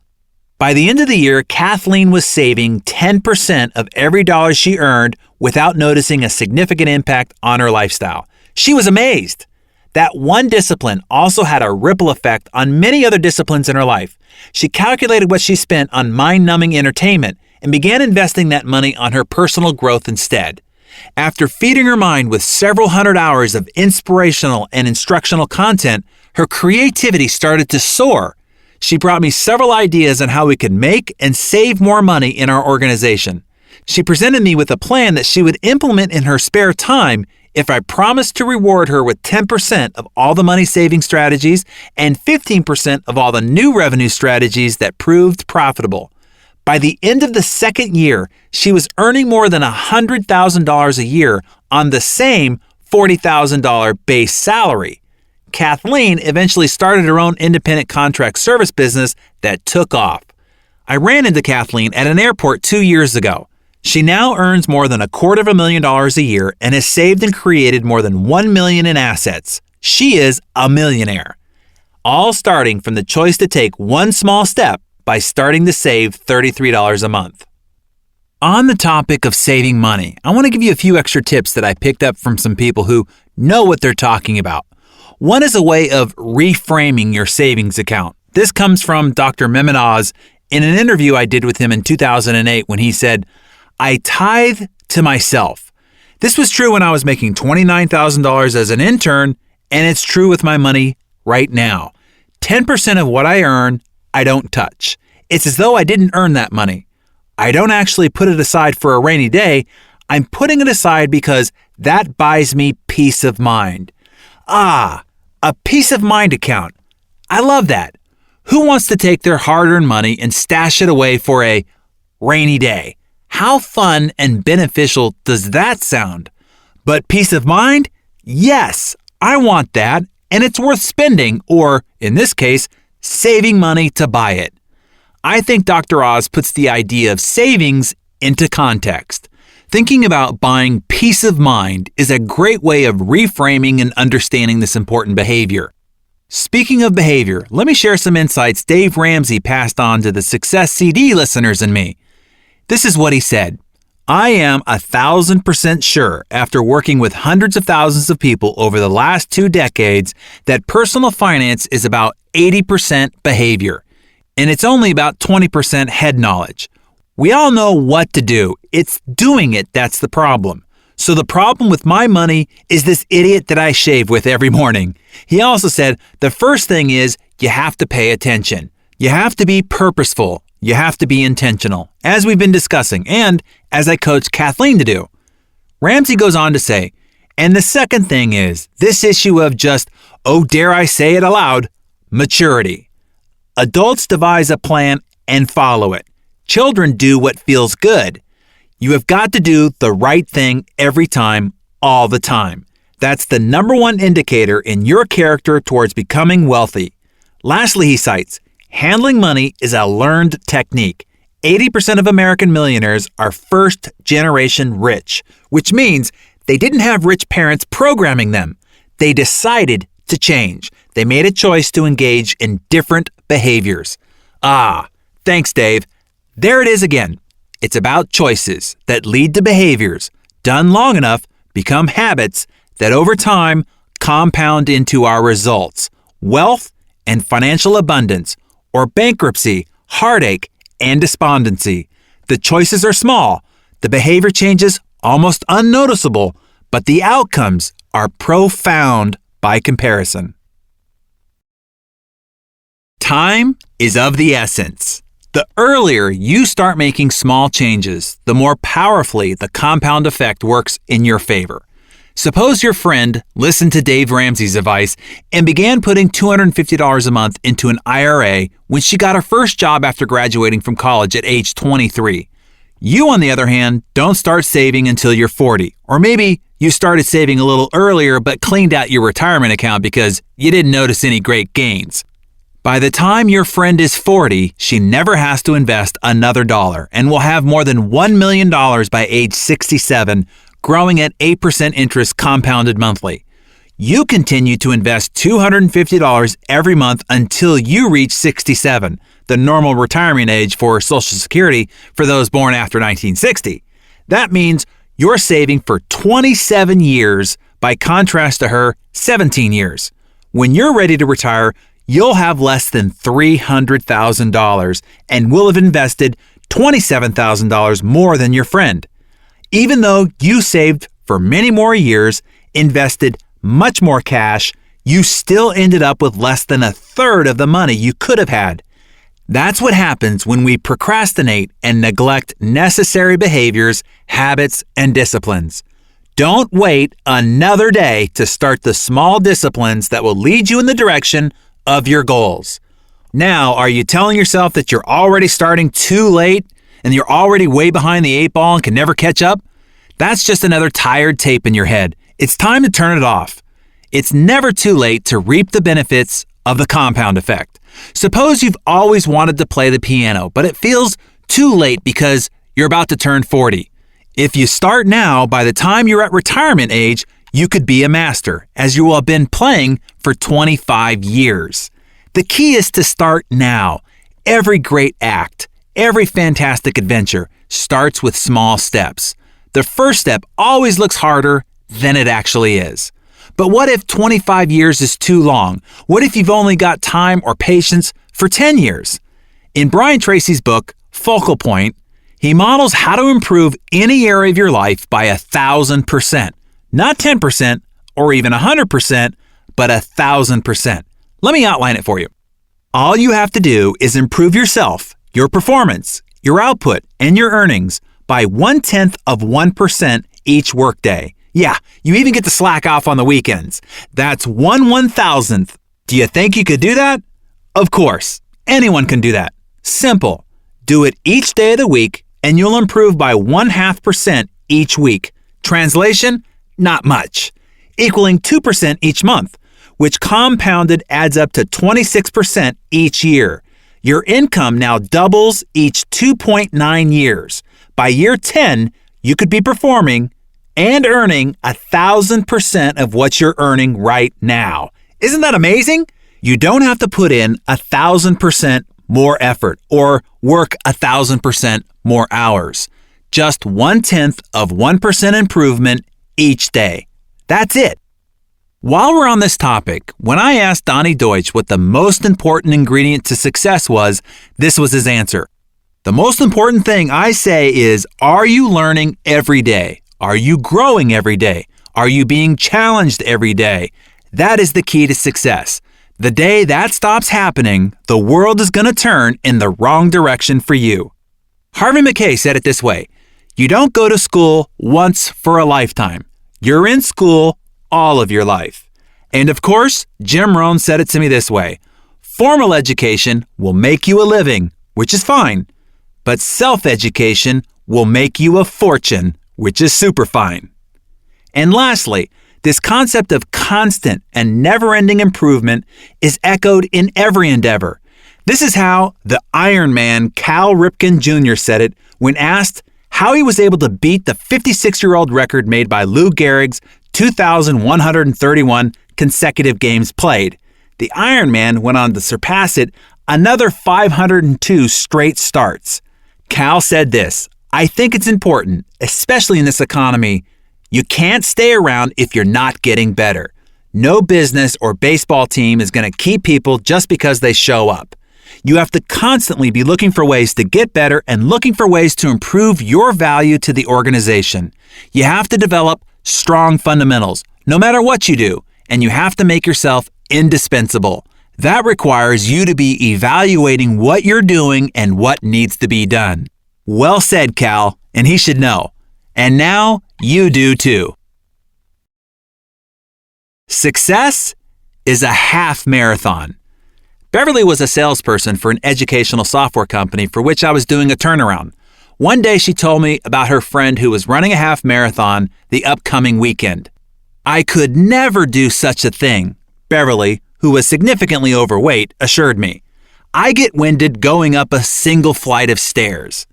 By the end of the year, Kathleen was saving 10% of every dollar she earned without noticing a significant impact on her lifestyle. She was amazed. That one discipline also had a ripple effect on many other disciplines in her life. She calculated what she spent on mind-numbing entertainment and began investing that money on her personal growth instead. After feeding her mind with several hundred hours of inspirational and instructional content, her creativity started to soar. She brought me several ideas on how we could make and save more money in our organization. She presented me with a plan that she would implement in her spare time if I promised to reward her with 10% of all the money-saving strategies and 15% of all the new revenue strategies that proved profitable. By the end of the second year, she was earning more than $100,000 a year on the same $40,000 base salary. Kathleen eventually started her own independent contract service business that took off. I ran into Kathleen at an airport 2 years ago. She now earns more than $250,000 a year and has saved and created more than $1 million in assets. She is a millionaire. All starting from the choice to take one small step by starting to save $33 a month. On the topic of saving money, I want to give you a few extra tips that I picked up from some people who know what they're talking about. One is a way of reframing your savings account. This comes from Dr. Mehmet Oz in an interview I did with him in 2008 when he said, "I tithe to myself." This was true when I was making $29,000 as an intern, and it's true with my money right now. 10% of what I earn, I don't touch. It's as though I didn't earn that money. I don't actually put it aside for a rainy day. I'm putting it aside because that buys me peace of mind. A peace of mind account. I love that. Who wants to take their hard-earned money and stash it away for a rainy day? How fun and beneficial does that sound? But peace of mind? Yes, I want that, and it's worth spending, or, in this case, saving money to buy it. I think Dr. Oz puts the idea of savings into context. Thinking about buying peace of mind is a great way of reframing and understanding this important behavior. Speaking of behavior, let me share some insights Dave Ramsey passed on to the Success CD listeners and me. This is what he said. "I am 1,000% sure, after working with hundreds of thousands of people over the last 2 decades, that personal finance is about 80% behavior, and it's only about 20% head knowledge. We all know what to do. It's doing it that's the problem. So the problem with my money is this idiot that I shave with every morning." He also said, "The first thing is you have to pay attention. You have to be purposeful. You have to be intentional, as we've been discussing, and as I coach Kathleen to do." Ramsey goes on to say, "And the second thing is this issue of just, oh, dare I say it aloud, maturity. Adults devise a plan and follow it. Children do what feels good. You have got to do the right thing every time, all the time. That's the number one indicator in your character towards becoming wealthy. Lastly, he cites, handling money is a learned technique. 80% of American millionaires are first-generation rich, which means they didn't have rich parents programming them. They decided to change. They made a choice to engage in different behaviors. Ah, thanks, Dave. There it is again. It's about choices that lead to behaviors, done long enough, become habits that over time compound into our results, wealth and financial abundance, or bankruptcy, heartache, and despondency. The choices are small, the behavior changes almost unnoticeable, but the outcomes are profound by comparison. Time is of the essence. The earlier you start making small changes, the more powerfully the compound effect works in your favor. Suppose your friend listened to Dave Ramsey's advice and began putting $250 a month into an IRA when she got her first job after graduating from college at age 23. You, on the other hand, don't start saving until you're 40. Or maybe you started saving a little earlier but cleaned out your retirement account because you didn't notice any great gains. By the time your friend is 40, she never has to invest another dollar and will have more than $1 million by age 67, growing at 8% interest compounded monthly. You continue to invest $250 every month until you reach 67, the normal retirement age for Social Security for those born after 1960. That means you're saving for 27 years by contrast to her 17 years. When you're ready to retire, you'll have less than $300,000 and will have invested $27,000 more than your friend. Even though you saved for many more years, invested much more cash, you still ended up with less than a third of the money you could have had. That's what happens when we procrastinate and neglect necessary behaviors, habits, and disciplines. Don't wait another day to start the small disciplines that will lead you in the direction of your goals. Now, are you telling yourself that you're already starting too late and you're already way behind the 8 ball and can never catch up? That's just another tired tape in your head. It's time to turn it off. It's never too late to reap the benefits of the compound effect. Suppose you've always wanted to play the piano, but it feels too late because you're about to turn 40. If you start now, by the time you're at retirement age, you could be a master, as you will have been playing for 25 years. The key is to start now. Every great act, every fantastic adventure starts with small steps. The first step always looks harder than it actually is. But what if 25 years is too long? What if you've only got time or patience for 10 years? In Brian Tracy's book, Focal Point, he models how to improve any area of your life by 1,000%. Not 10% or even 100%, but 1,000%. Let me outline it for you. All you have to do is improve yourself, your performance, your output, and your earnings by 0.1% each workday. Yeah, you even get to slack off on the weekends. That's 1/1000th. Do you think you could do that? Of course, anyone can do that. Simple. Do it each day of the week and you'll improve by 0.5% each week. Translation? Not much. Equaling 2% each month, which compounded adds up to 26% each year. Your income now doubles each 2.9 years. By year 10, you could be performing and earning 1,000% of what you're earning right now. Isn't that amazing? You don't have to put in 1,000% more effort or work 1,000% more hours. Just 0.1% improvement each day. That's it. While we're on this topic, when I asked Donnie Deutsch what the most important ingredient to success was, this was his answer. The most important thing I say is, are you learning every day? Are you growing every day? Are you being challenged every day? That is the key to success. The day that stops happening, the world is going to turn in the wrong direction for you. Harvey Mackay said it this way, you don't go to school once for a lifetime. You're in school all of your life. And of course, Jim Rohn said it to me this way, Formal education will make you a living, which is fine, but self-education will make you a fortune, which is super fine. And lastly, this concept of constant and never-ending improvement is echoed in every endeavor. This is how the Iron Man Cal Ripken Jr. said it when asked how he was able to beat the 56-year-old record made by Lou Gehrig's 2,131 consecutive games played. The Iron Man went on to surpass it another 502 straight starts. Cal said this, "I think it's important, especially in this economy. You can't stay around if you're not getting better. No business or baseball team is going to keep people just because they show up. You have to constantly be looking for ways to get better and looking for ways to improve your value to the organization. You have to develop strong fundamentals, no matter what you do, and you have to make yourself indispensable. That requires you to be evaluating what you're doing and what needs to be done." Well said, Cal, and he should know. And now you do too. Success is a half marathon. Beverly was a salesperson for an educational software company for which I was doing a turnaround. One day she told me about her friend who was running a half marathon the upcoming weekend. "I could never do such a thing," Beverly, who was significantly overweight, assured me. "I get winded going up a single flight of stairs."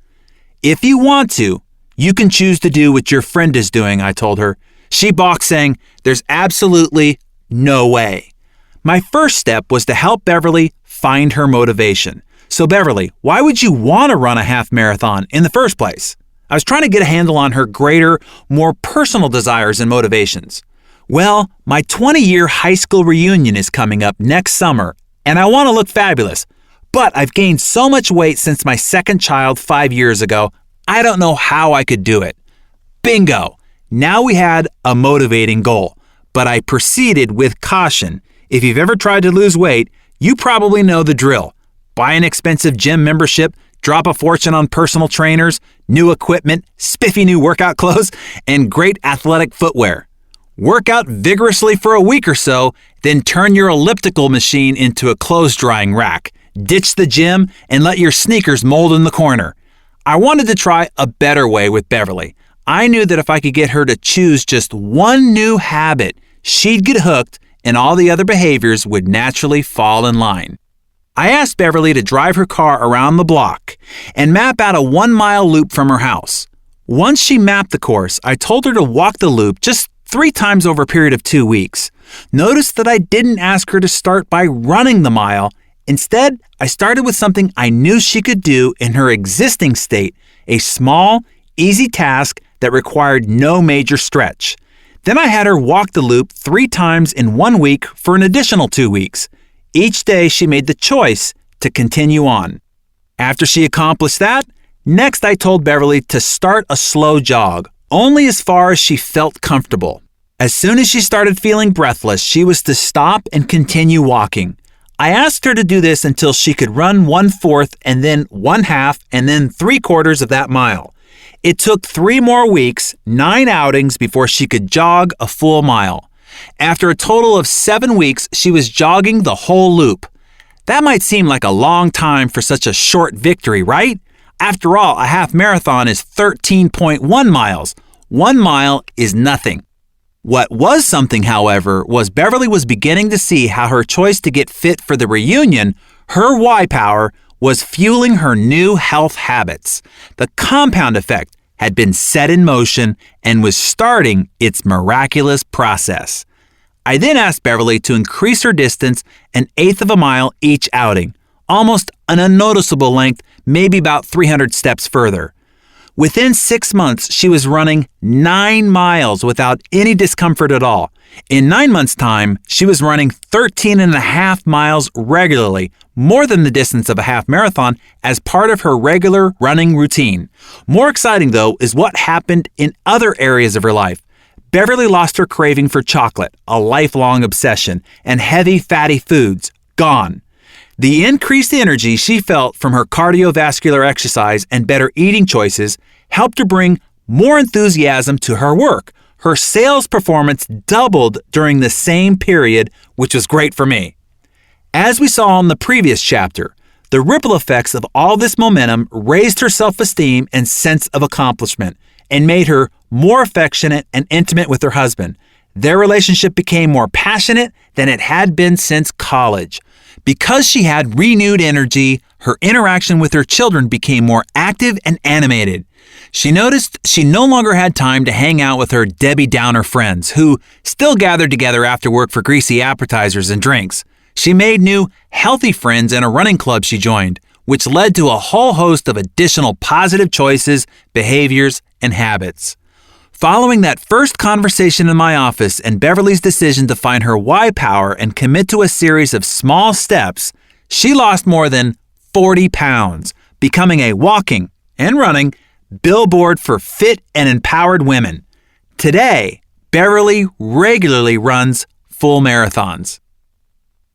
"If you want to, you can choose to do what your friend is doing," I told her. She balked, saying, "There's absolutely no way." My first step was to help Beverly find her motivation. So Beverly, why would you want to run a half marathon in the first place? I was trying to get a handle on her greater, more personal desires and motivations. Well, my 20-year high school reunion is coming up next summer, and I want to look fabulous. But I've gained so much weight since my second child 5 years ago, I don't know how I could do it. Bingo! Now we had a motivating goal, but I proceeded with caution. If you've ever tried to lose weight, you probably know the drill. Buy an expensive gym membership, drop a fortune on personal trainers, new equipment, spiffy new workout clothes, and great athletic footwear. Work out vigorously for a week or so, then turn your elliptical machine into a clothes-drying rack. Ditch the gym and let your sneakers mold in the corner. I wanted to try a better way with Beverly. I knew that if I could get her to choose just one new habit, she'd get hooked and all the other behaviors would naturally fall in line. I asked Beverly to drive her car around the block and map out a 1-mile loop from her house. Once she mapped the course, I told her to walk the loop just 3 times over a period of 2 weeks. Notice that I didn't ask her to start by running the mile. Instead, I started with something I knew she could do in her existing state, a small, easy task that required no major stretch. Then I had her walk the loop 3 times in 1 week for an additional 2 weeks. Each day she made the choice to continue on. After she accomplished that, next I told Beverly to start a slow jog, only as far as she felt comfortable. As soon as she started feeling breathless, she was to stop and continue walking. I asked her to do this until she could run 1/4 and then 1/2 and then 3/4 of that mile. It took 3 more weeks, 9 outings before she could jog a full mile. After a total of 7 weeks, she was jogging the whole loop. That might seem like a long time for such a short victory, right? After all, a half marathon is 13.1 miles. 1 mile is nothing. What was something, however, was Beverly was beginning to see how her choice to get fit for the reunion, her Y power, was fueling her new health habits. The compound effect had been set in motion and was starting its miraculous process. I then asked Beverly to increase her distance 1/8 of a mile each outing, almost an unnoticeable length, maybe about 300 steps further. Within 6 months, she was running 9 miles without any discomfort at all. In 9 months' time, she was running 13.5 miles regularly, more than the distance of a half marathon, as part of her regular running routine. More exciting, though, is what happened in other areas of her life. Beverly lost her craving for chocolate, a lifelong obsession, and heavy, fatty foods, gone. The increased energy she felt from her cardiovascular exercise and better eating choices helped her bring more enthusiasm to her work. Her sales performance doubled during the same period, which was great for me. As we saw in the previous chapter, the ripple effects of all this momentum raised her self-esteem and sense of accomplishment and made her more affectionate and intimate with her husband. Their relationship became more passionate than it had been since college. Because she had renewed energy, her interaction with her children became more active and animated. She noticed she no longer had time to hang out with her Debbie Downer friends, who still gathered together after work for greasy appetizers and drinks. She made new, healthy friends in a running club she joined, which led to a whole host of additional positive choices, behaviors, and habits. Following that first conversation in my office and Beverly's decision to find her why power and commit to a series of small steps, she lost more than 40 pounds, becoming a walking and running billboard for fit and empowered women. Today, Beverly regularly runs full marathons.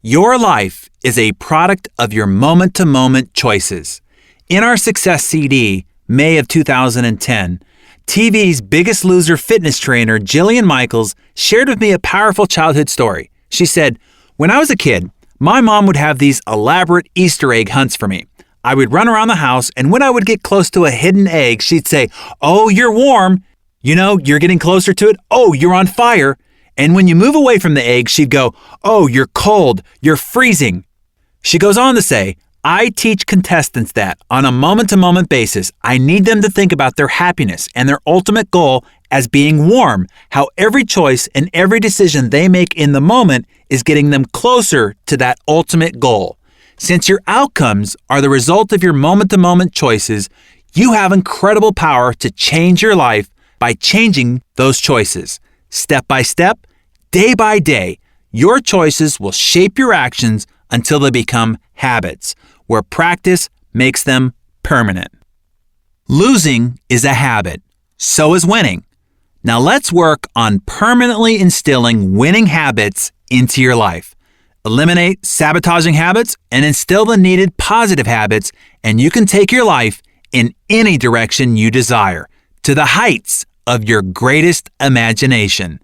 Your life is a product of your moment-to-moment choices. In our Success CD, May of 2010, TV's Biggest Loser fitness trainer, Jillian Michaels, shared with me a powerful childhood story. She said, "When I was a kid, my mom would have these elaborate Easter egg hunts for me. I would run around the house, and when I would get close to a hidden egg, she'd say, 'Oh, you're warm. You know, you're getting closer to it. Oh, you're on fire.' And when you move away from the egg, she'd go, 'Oh, you're cold. You're freezing.'" She goes on to say, "I teach contestants that, on a moment-to-moment basis, I need them to think about their happiness and their ultimate goal as being warm, how every choice and every decision they make in the moment is getting them closer to that ultimate goal. Since your outcomes are the result of your moment-to-moment choices, you have incredible power to change your life by changing those choices. Step by step, day by day, your choices will shape your actions until they become habits, where practice makes them permanent." Losing is a habit. So is winning. Now let's work on permanently instilling winning habits into your life. Eliminate sabotaging habits and instill the needed positive habits, and you can take your life in any direction you desire, to the heights of your greatest imagination.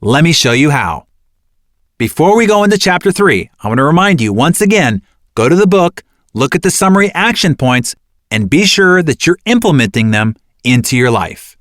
Let me show you how. Before we go into Chapter 3, I want to remind you once again, go to the book, look at the summary action points, and be sure that you're implementing them into your life.